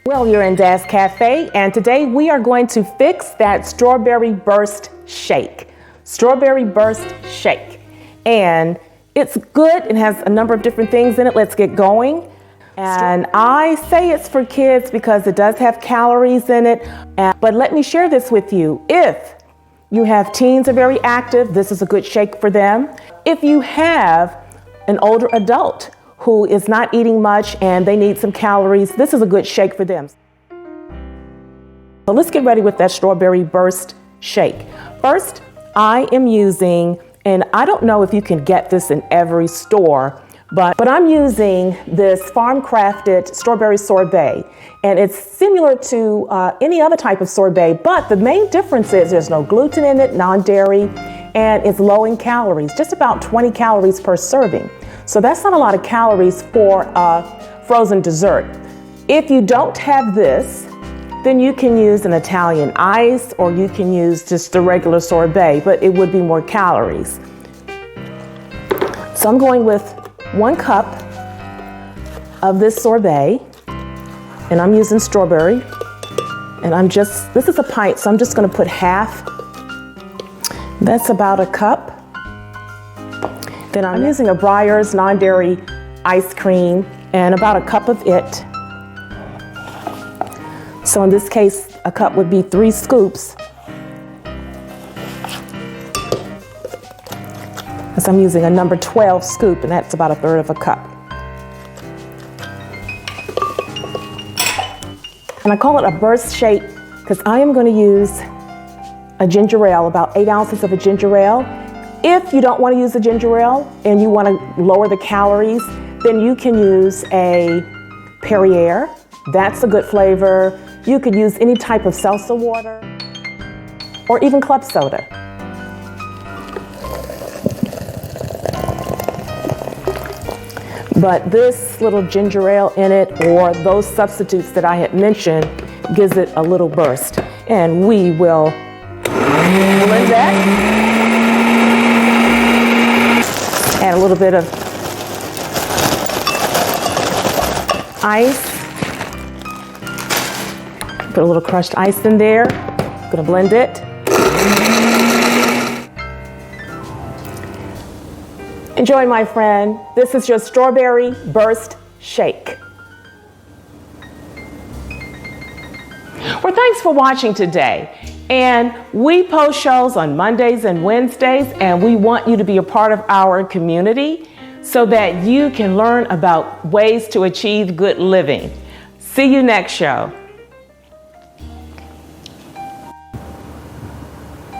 Well, you're in Dad's Cafe, and today we are going to fix that strawberry burst shake. Strawberry burst shake. And it's good and has a number of different things in it. Let's get going. And I say it's for kids because it does have calories in it. But let me share this with you. If you have teens are very active, this is a good shake for them. If you have an older adult who is not eating much and they need some calories, this is a good shake for them. So let's get ready with that strawberry burst shake. First, I am using, and I don't know if you can get this in every store, but I'm using this farm crafted strawberry sorbet. And it's similar to any other type of sorbet, but the main difference is there's no gluten in it, non-dairy, and it's low in calories, just about 20 calories per serving. So that's not a lot of calories for frozen dessert. If you don't have this, then you can use an Italian ice or you can use just the regular sorbet, but it would be more calories. So I'm going with 1 cup of this sorbet, and I'm using strawberry. And this is a pint, so I'm just gonna put half. That's about a cup. Then I'm using a Breyers non-dairy ice cream and about a cup of it. So in this case, a cup would be 3 scoops. As I'm using a number 12 scoop, and that's about 1/3 of a cup. And I call it a burst shake because I am going to use a ginger ale, about 8 ounces of a ginger ale. If you don't want to use a ginger ale and you want to lower the calories, then you can use a Perrier. That's a good flavor. You could use any type of seltzer water or even club soda. But this little ginger ale in it or those substitutes that I had mentioned gives it a little burst. And we will blend that. Add a little bit of ice. Put a little crushed ice in there. I'm gonna blend it. Enjoy, my friend. This is your strawberry burst shake. Well, thanks for watching today. And we post shows on Mondays and Wednesdays, and we want you to be a part of our community so that you can learn about ways to achieve good living. See you next show.